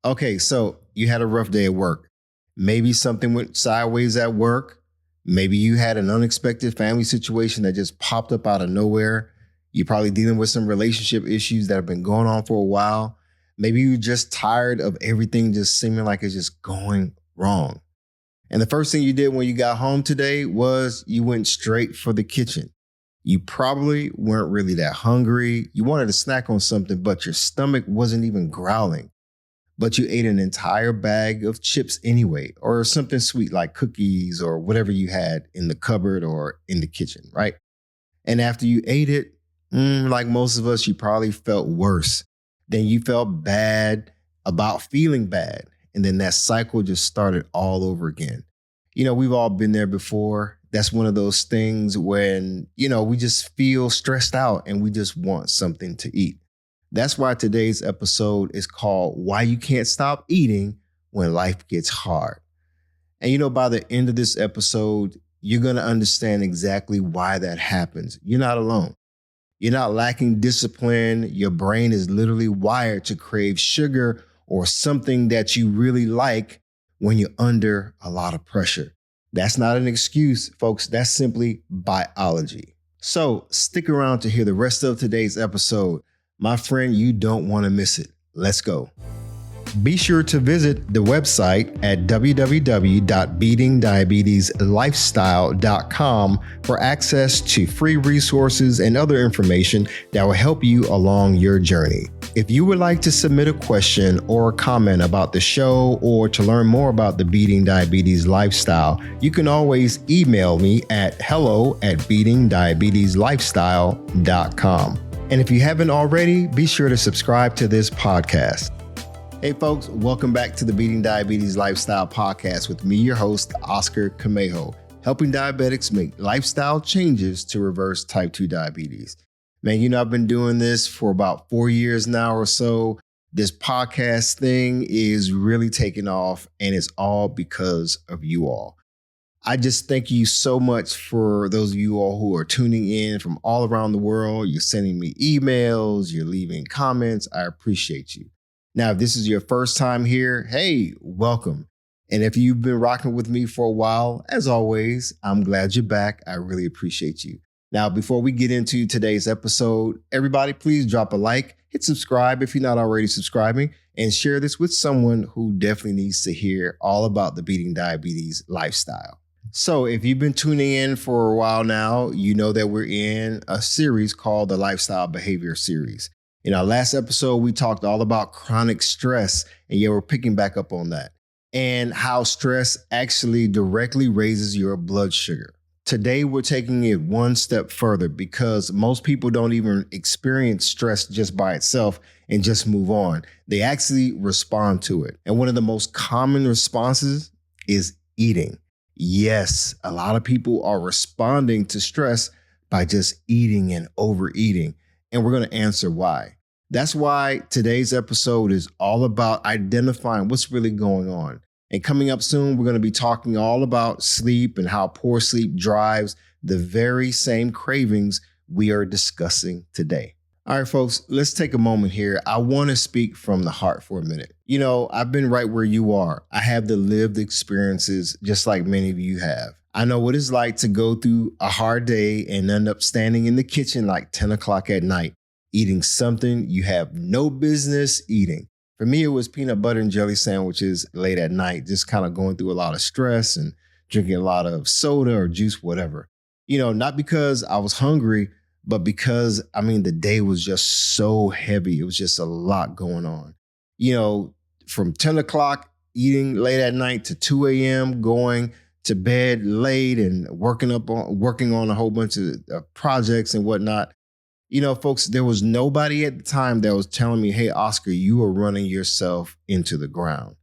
Okay, so you had a rough day at work. Maybe something went sideways at work. Maybe you had an unexpected family situation that just popped up out of nowhere. You're probably dealing with some relationship issues that have been going on for a while. Maybe you're just tired of everything just seeming like it's just going wrong. And the first thing you did when you got home today was you went straight for the kitchen. You probably weren't really that hungry. You wanted to snack on something, but your stomach wasn't even growling. But you ate an entire bag of chips anyway, or something sweet like cookies or whatever you had in the cupboard or in the kitchen, right? And after you ate it, like most of us, you probably felt worse. Then you felt bad about feeling bad. And then that cycle just started all over again. We've all been there before. That's one of those things when, we just feel stressed out and we just want something to eat. That's why today's episode is called Why You Can't Stop Eating When Life Gets Hard. And by the end of this episode, you're going to understand exactly why that happens. You're not alone. You're not lacking discipline. Your brain is literally wired to crave sugar or something that you really like when you're under a lot of pressure. That's not an excuse, folks. That's simply biology. So stick around to hear the rest of today's episode. My friend, you don't want to miss it. Let's go. Be sure to visit the website at www.beatingdiabetieslifestyle.com for access to free resources and other information that will help you along your journey. If you would like to submit a question or a comment about the show or to learn more about the Beating Diabetes Lifestyle, you can always email me at hello@beatingdiabetieslifestyle.com. And if you haven't already, be sure to subscribe to this podcast. Hey folks, welcome back to the Beating Diabetes Lifestyle podcast with me, your host, Oscar Camejo, helping diabetics make lifestyle changes to reverse type 2 diabetes. Man, I've been doing this for about 4 years now or so. This podcast thing is really taking off, and it's all because of you all. I just thank you so much for those of you all who are tuning in from all around the world. You're sending me emails, you're leaving comments. I appreciate you. Now, if this is your first time here, hey, welcome. And if you've been rocking with me for a while, as always, I'm glad you're back. I really appreciate you. Now, before we get into today's episode, everybody, please drop a like, hit subscribe if you're not already subscribing, and share this with someone who definitely needs to hear all about the Beating Diabetes Lifestyle. So if you've been tuning in for a while now, you know that we're in a series called the Lifestyle Behavior Series. In our last episode, we talked all about chronic stress, and we're picking back up on that, and how stress actually directly raises your blood sugar. Today, we're taking it one step further because most people don't even experience stress just by itself and just move on. They actually respond to it. And one of the most common responses is eating. Yes, a lot of people are responding to stress by just eating and overeating. And we're going to answer why. That's why today's episode is all about identifying what's really going on. And coming up soon, we're going to be talking all about sleep and how poor sleep drives the very same cravings we are discussing today. All right, folks, let's take a moment here. I want to speak from the heart for a minute. I've been right where you are. I have the lived experiences just like many of you have. I know what it's like to go through a hard day and end up standing in the kitchen like 10 o'clock at night, eating something you have no business eating. For me, it was peanut butter and jelly sandwiches late at night, just kind of going through a lot of stress and drinking a lot of soda or juice, whatever. Not because I was hungry, but because, the day was just so heavy. It was just a lot going on. From 10 o'clock, eating late at night to 2 a.m., going to bed late and working on a whole bunch of projects and whatnot. Folks, there was nobody at the time that was telling me, hey, Oscar, you are running yourself into the ground.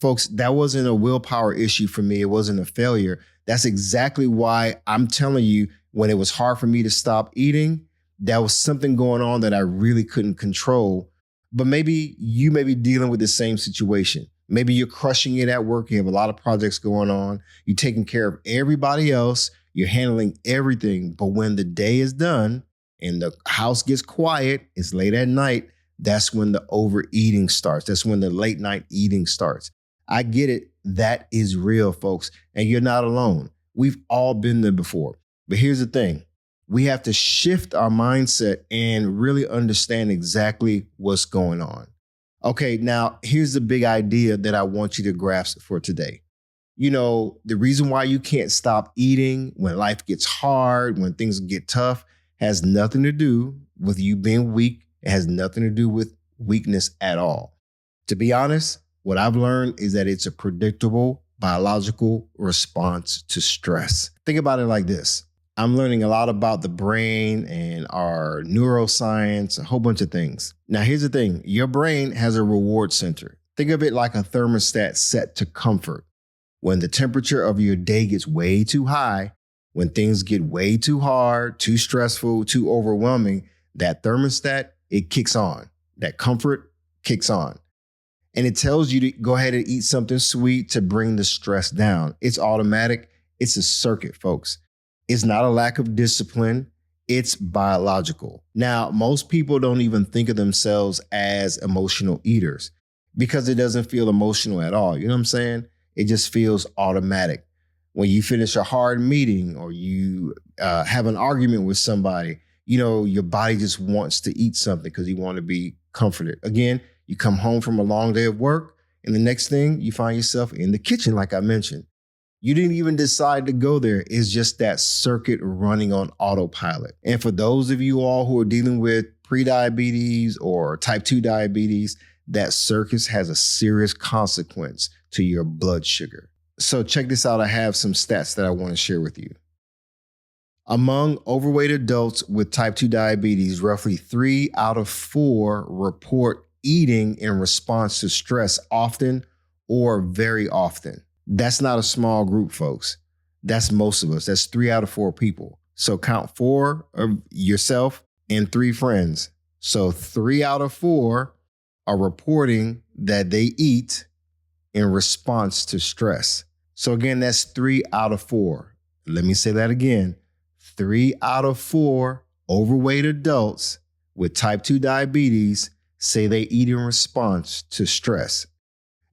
Folks, that wasn't a willpower issue for me. It wasn't a failure. That's exactly why I'm telling you, when it was hard for me to stop eating, there was something going on that I really couldn't control. But maybe you may be dealing with the same situation. Maybe you're crushing it at work. You have a lot of projects going on. You're taking care of everybody else. You're handling everything. But when the day is done and the house gets quiet, it's late at night, that's when the overeating starts. That's when the late night eating starts. I get it. That is real, folks. And you're not alone. We've all been there before. But here's the thing. We have to shift our mindset and really understand exactly what's going on. Okay, now here's the big idea that I want you to grasp for today. You know, the reason why you can't stop eating when life gets hard, when things get tough, has nothing to do with you being weak. It has nothing to do with weakness at all. To be honest, what I've learned is that it's a predictable biological response to stress. Think about it like this. I'm learning a lot about the brain and our neuroscience, a whole bunch of things. Now, here's the thing. Your brain has a reward center. Think of it like a thermostat set to comfort. When the temperature of your day gets way too high, when things get way too hard, too stressful, too overwhelming, that thermostat, it kicks on. That comfort kicks on. And it tells you to go ahead and eat something sweet to bring the stress down. It's automatic. It's a circuit, folks. It's not a lack of discipline. It's biological. Now, most people don't even think of themselves as emotional eaters because it doesn't feel emotional at all. You know what I'm saying? It just feels automatic. When you finish a hard meeting or you have an argument with somebody, you know, your body just wants to eat something because you want to be comforted. Again, you come home from a long day of work and the next thing you find yourself in the kitchen, like I mentioned. You didn't even decide to go there. It's just that circuit running on autopilot. And for those of you all who are dealing with prediabetes or type 2 diabetes, that circuit has a serious consequence to your blood sugar. So check this out. I have some stats that I want to share with you. Among overweight adults with type 2 diabetes, roughly 3 out of 4 report eating in response to stress often or very often. That's not a small group, folks. That's most of us. That's 3 out of 4 people. So count 4 of yourself and 3 friends. So 3 out of 4 are reporting that they eat in response to stress. So again, that's 3 out of 4. Let me say that again. 3 out of 4 overweight adults with type 2 diabetes say they eat in response to stress.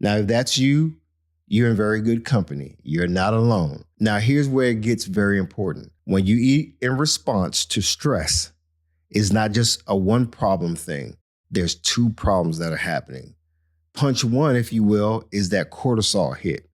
Now, if that's you, you're in very good company. You're not alone. Now, here's where it gets very important. When you eat in response to stress, it's not just a one problem thing. There's 2 problems that are happening. Punch 1, if you will, is that cortisol hit.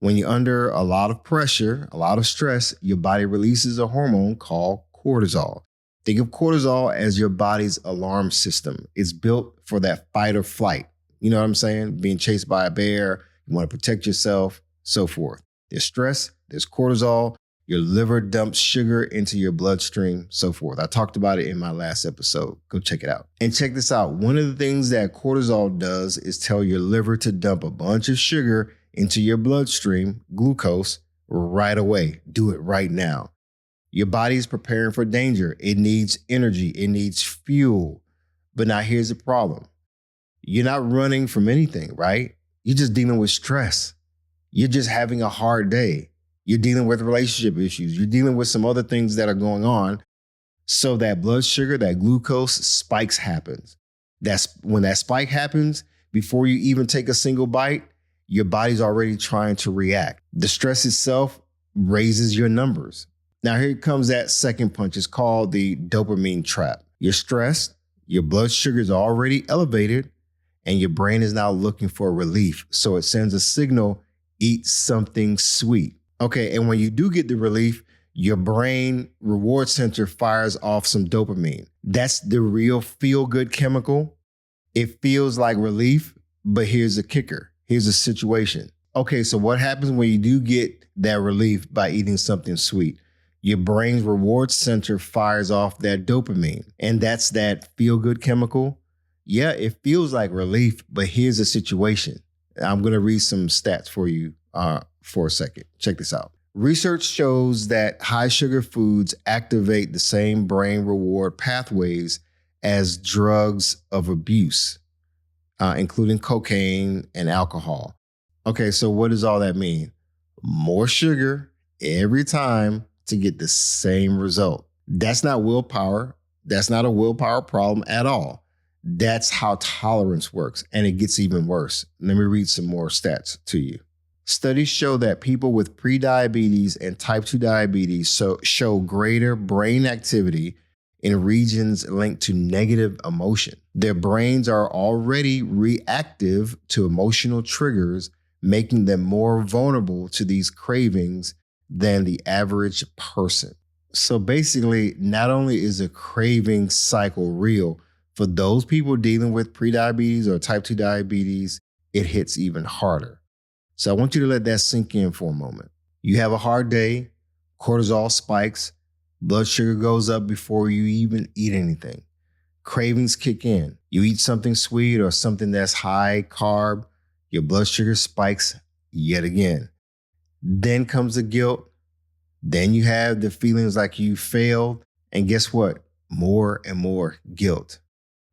When you're under a lot of pressure, a lot of stress, your body releases a hormone called cortisol. Think of cortisol as your body's alarm system. It's built for that fight or flight. You know what I'm saying? Being chased by a bear, you want to protect yourself, so forth. There's stress, there's cortisol, your liver dumps sugar into your bloodstream, so forth. I talked about it in my last episode. Go check it out. And check this out. One of the things that cortisol does is tell your liver to dump a bunch of sugar into your bloodstream, glucose, right away. Do it right now. Your body is preparing for danger. It needs energy. It needs fuel. But now here's the problem. You're not running from anything, right? You're just dealing with stress. You're just having a hard day. You're dealing with relationship issues. You're dealing with some other things that are going on. So that blood sugar, that glucose spikes happens. That's when that spike happens, before you even take a single bite, your body's already trying to react. The stress itself raises your numbers. Now here comes that second punch. It's called the dopamine trap. You're stressed, your blood sugar is already elevated, and your brain is now looking for relief. So it sends a signal, eat something sweet. Okay, and when you do get the relief, your brain reward center fires off some dopamine. That's the real feel-good chemical. It feels like relief, but here's the kicker. Here's the situation. Okay, so what happens when you do get that relief by eating something sweet? Your brain's reward center fires off that dopamine, and that's that feel-good chemical. Yeah, it feels like relief, but here's the situation. I'm going to read some stats for you for a second. Check this out. Research shows that high sugar foods activate the same brain reward pathways as drugs of abuse, including cocaine and alcohol. Okay, so what does all that mean? More sugar every time to get the same result. That's not willpower. That's not a willpower problem at all. That's how tolerance works. And it gets even worse. Let me read some more stats to you. Studies show that people with prediabetes and type 2 diabetes show greater brain activity in regions linked to negative emotion. Their brains are already reactive to emotional triggers, making them more vulnerable to these cravings than the average person. So basically, not only is a craving cycle real, for those people dealing with prediabetes or type 2 diabetes, it hits even harder. So I want you to let that sink in for a moment. You have a hard day, cortisol spikes, blood sugar goes up before you even eat anything. Cravings kick in. You eat something sweet or something that's high carb, your blood sugar spikes yet again. Then comes the guilt. Then you have the feelings like you failed. And guess what? More and more guilt.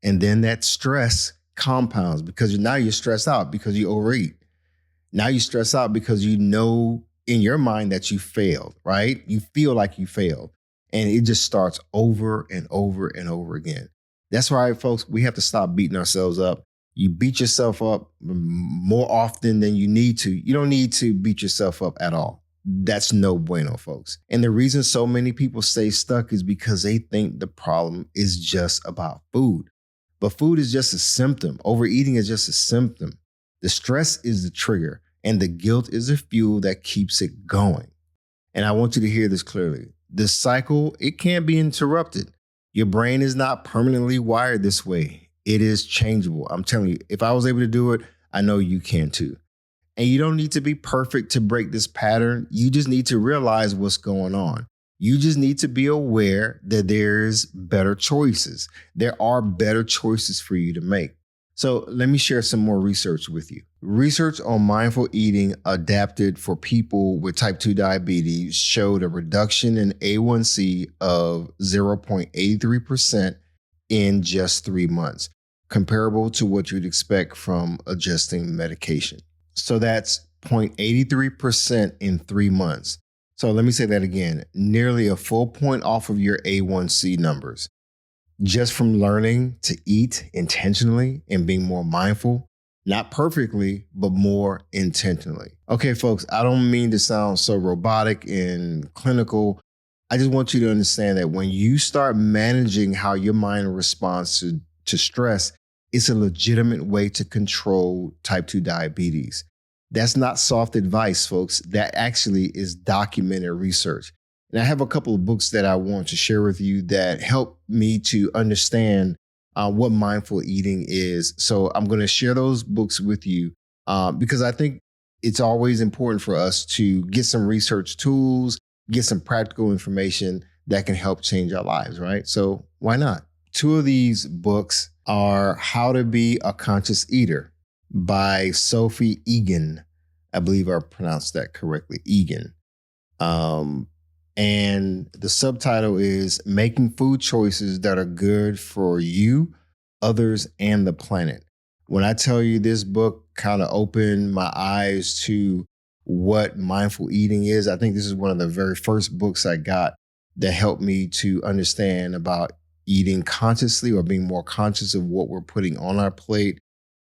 And then that stress compounds because now you're stressed out because you overeat. Now you stress out because you know in your mind that you failed, right? You feel like you failed. And it just starts over and over and over again. That's why, folks, we have to stop beating ourselves up. You beat yourself up more often than you need to. You don't need to beat yourself up at all. That's no bueno, folks. And the reason so many people stay stuck is because they think the problem is just about food. But food is just a symptom. Overeating is just a symptom. The stress is the trigger, and the guilt is the fuel that keeps it going. And I want you to hear this clearly. The cycle, it can't be interrupted. Your brain is not permanently wired this way. It is changeable. I'm telling you, if I was able to do it, I know you can too. And you don't need to be perfect to break this pattern. You just need to realize what's going on. You just need to be aware that there's better choices. There are better choices for you to make. So let me share some more research with you. Research on mindful eating adapted for people with type 2 diabetes showed a reduction in A1C of 0.83% in just 3 months, comparable to what you'd expect from adjusting medication. So that's 0.83% in 3 months. So let me say that again, nearly a full point off of your A1C numbers. Just from learning to eat intentionally and being more mindful, not perfectly, but more intentionally. Okay, folks, I don't mean to sound so robotic and clinical. I just want you to understand that when you start managing how your mind responds to stress, it's a legitimate way to control type 2 diabetes. That's not soft advice, folks. That actually is documented research. And I have a couple of books that I want to share with you that help me to understand what mindful eating is. So I'm going to share those books with you because I think it's always important for us to get some research tools, get some practical information that can help change our lives, right? So why not? Two of these books are How to Be a Conscious Eater by Sophie Egan. I believe I pronounced that correctly, Egan. And the subtitle is Making Food Choices That Are Good for You, Others, and the Planet. When I tell you this book kind of opened my eyes to what mindful eating is, I think this is one of the very first books I got that helped me to understand about eating consciously or being more conscious of what we're putting on our plate.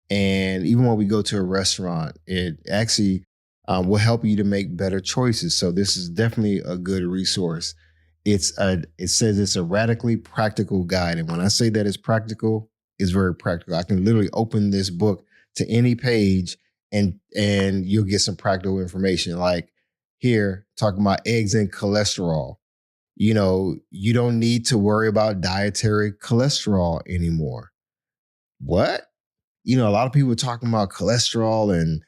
And even when we go to a restaurant, it actually will help you to make better choices. So this is definitely a good resource. It says it's a radically practical guide. And when I say that it's practical, it's very practical. I can literally open this book to any page and you'll get some practical information. Like here, talking about eggs and cholesterol. You know, you don't need to worry about dietary cholesterol anymore. What? You know, a lot of people are talking about cholesterol and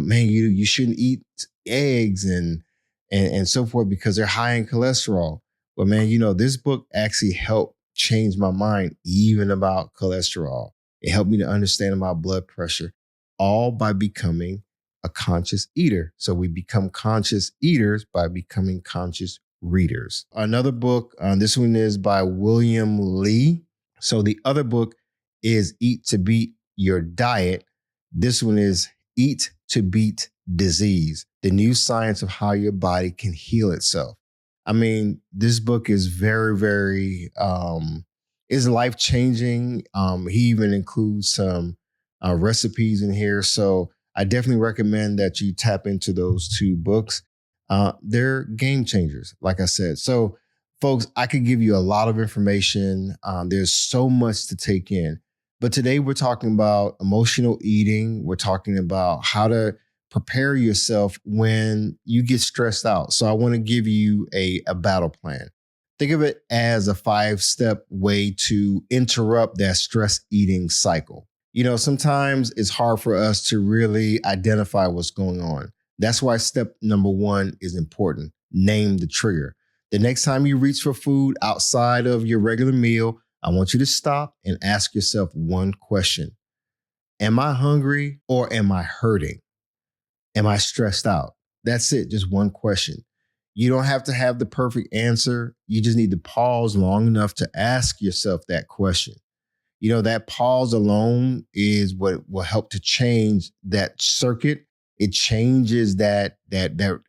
man, you shouldn't eat eggs and so forth because they're high in cholesterol. But man, you know, this book actually helped change my mind even about cholesterol. It helped me to understand about blood pressure, all by becoming a conscious eater. So we become conscious eaters by becoming conscious readers. Another book, this one is by William Lee. So the other book is Eat to Beat Your Diet. This one is Eat to Beat Disease, the new science of how your body can heal itself. I mean, this book is very, very It's life changing. He even includes some recipes in here. So I definitely recommend that you tap into those two books. They're game changers, like I said. So, folks, I could give you a lot of information. There's so much to take in. But today we're talking about emotional eating. We're talking about how to prepare yourself when you get stressed out. So I want to give you a battle plan. Think of it as a 5-step way to interrupt that stress eating cycle. Sometimes it's hard for us to really identify what's going on. That's why step number 1 is important. Name the trigger. The next time you reach for food outside of your regular meal, I want you to stop and ask yourself one question. Am I hungry or am I hurting? Am I stressed out? That's it. Just one question. You don't have to have the perfect answer. You just need to pause long enough to ask yourself that question. That pause alone is what will help to change that circuit. It changes that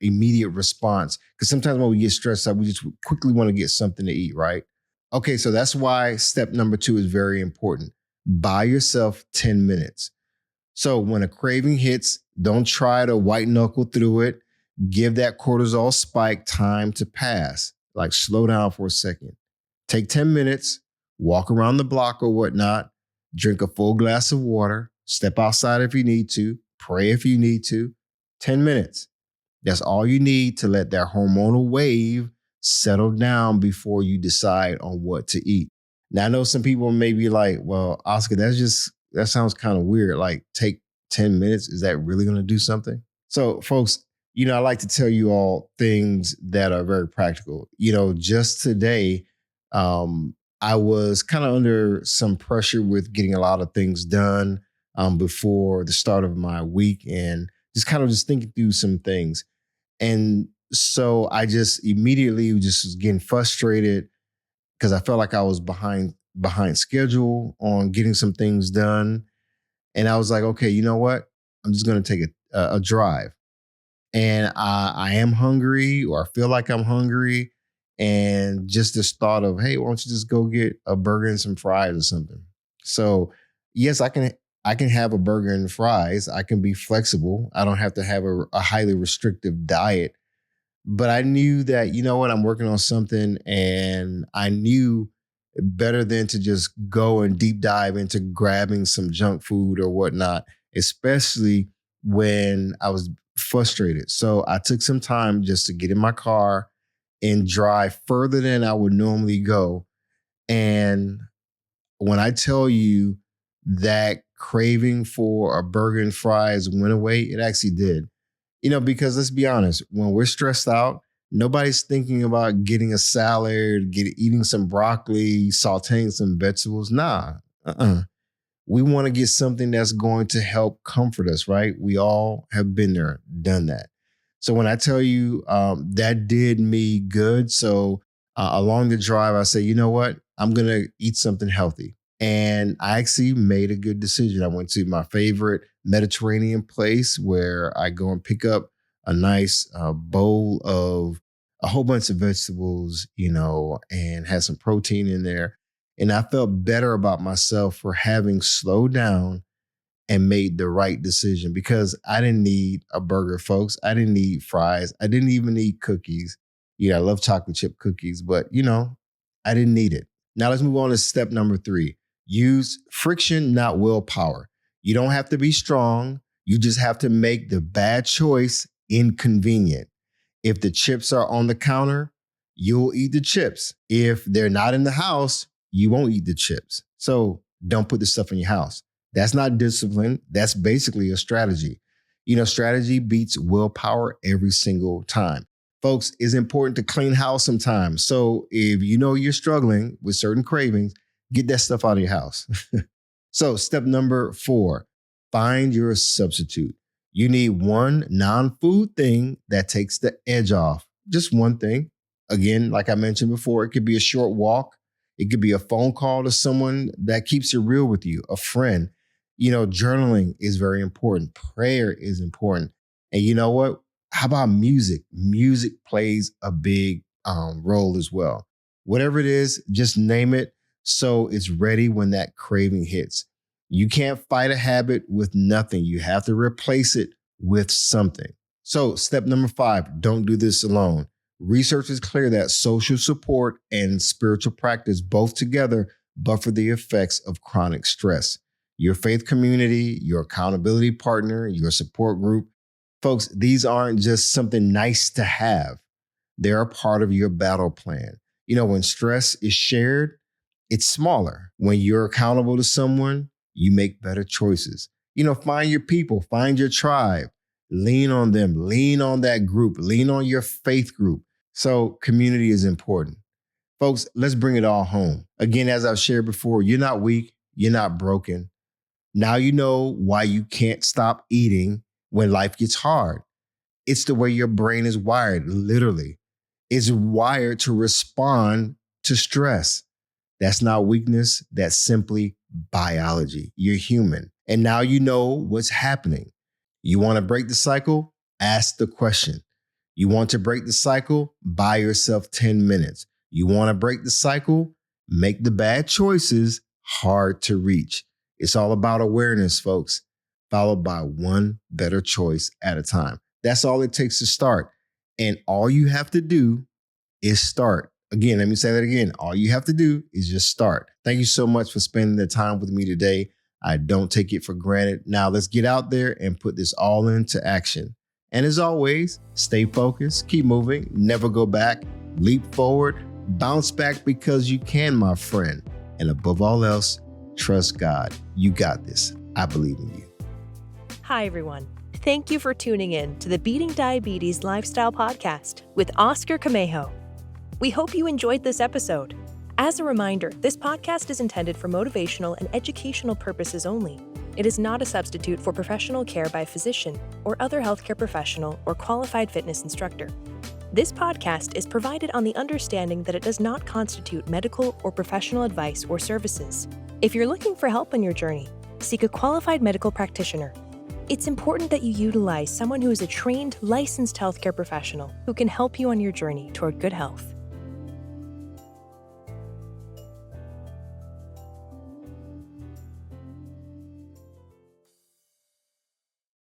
immediate response. Because sometimes when we get stressed out, we just quickly want to get something to eat, right? Okay, so that's why step number 2 is very important. Buy yourself 10 minutes. So when a craving hits, don't try to white knuckle through it. Give that cortisol spike time to pass. Like slow down for a second. Take 10 minutes, walk around the block or whatnot, drink a full glass of water, step outside if you need to, pray if you need to. 10 minutes. That's all you need to let that hormonal wave settle down before you decide on what to eat. Now, I know some people may be like, well, Oscar, that sounds kind of weird. Like, take 10 minutes. Is that really going to do something? So, folks, I like to tell you all things that are very practical. Just today, I was kind of under some pressure with getting a lot of things done before the start of my week and just thinking through some things. And so I just immediately just was getting frustrated because I felt like I was behind schedule on getting some things done. And I was like, okay, you know what? I'm just going to take a drive. And I am hungry, or I feel like I'm hungry. And just this thought of, hey, why don't you just go get a burger and some fries or something? So yes, I can have a burger and fries. I can be flexible. I don't have to have a highly restrictive diet. But I knew that, I'm working on something, and I knew better than to just go and deep dive into grabbing some junk food or whatnot, especially when I was frustrated. So I took some time just to get in my car and drive further than I would normally go. And when I tell you that craving for a burger and fries went away, it actually did. Because let's be honest, when we're stressed out, nobody's thinking about getting a salad, eating some broccoli, sauteing some vegetables. Nah, we want to get something that's going to help comfort us, right? We all have been there, done that. So when I tell you that did me good, so along the drive, I say, you know what? I'm going to eat something healthy. And I actually made a good decision. I went to my favorite Mediterranean place where I go and pick up a nice bowl of a whole bunch of vegetables, and had some protein in there. And I felt better about myself for having slowed down and made the right decision, because I didn't need a burger, folks. I didn't need fries. I didn't even need cookies. Yeah, I love chocolate chip cookies, but I didn't need it. Now let's move on to step number 3. Use friction, not willpower. You don't have to be strong. You just have to make the bad choice inconvenient. If the chips are on the counter, you'll eat the chips. If they're not in the house, you won't eat the chips. So don't put the stuff in your house. That's not discipline. That's basically a strategy. Strategy beats willpower every single time. Folks, it's important to clean house sometimes. So if you're struggling with certain cravings, get that stuff out of your house. So step number 4, find your substitute. You need one non-food thing that takes the edge off. Just one thing. Again, like I mentioned before, it could be a short walk. It could be a phone call to someone that keeps it real with you, a friend. Journaling is very important. Prayer is important. And you know what? How about music? Music plays a big role as well. Whatever it is, just name it. so it's ready when that craving hits. You can't fight a habit with nothing. You have to replace it with something. So step number 5, don't do this alone. Research is clear that social support and spiritual practice both together buffer the effects of chronic stress. Your faith community, your accountability partner, your support group. Folks, these aren't just something nice to have. They're a part of your battle plan. When stress is shared, it's smaller. When you're accountable to someone, you make better choices. Find your people, find your tribe, lean on them, lean on that group, lean on your faith group. So community is important. Folks, let's bring it all home. Again, as I've shared before, you're not weak, you're not broken. Now you know why you can't stop eating when life gets hard. It's the way your brain is wired, literally. It's wired to respond to stress. That's not weakness. That's simply biology. You're human. And now you know what's happening. You want to break the cycle? Ask the question. You want to break the cycle? Buy yourself 10 minutes. You want to break the cycle? Make the bad choices hard to reach. It's all about awareness, folks, followed by one better choice at a time. That's all it takes to start. And all you have to do is start. Again, let me say that again. All you have to do is just start. Thank you so much for spending the time with me today. I don't take it for granted. Now let's get out there and put this all into action. And as always, stay focused, keep moving, never go back, leap forward, bounce back because you can, my friend. And above all else, trust God. You got this. I believe in you. Hi, everyone. Thank you for tuning in to the Beating Diabetes Lifestyle Podcast with Oscar Camejo. We hope you enjoyed this episode. As a reminder, this podcast is intended for motivational and educational purposes only. It is not a substitute for professional care by a physician or other healthcare professional or qualified fitness instructor. This podcast is provided on the understanding that it does not constitute medical or professional advice or services. If you're looking for help on your journey, seek a qualified medical practitioner. It's important that you utilize someone who is a trained, licensed healthcare professional who can help you on your journey toward good health.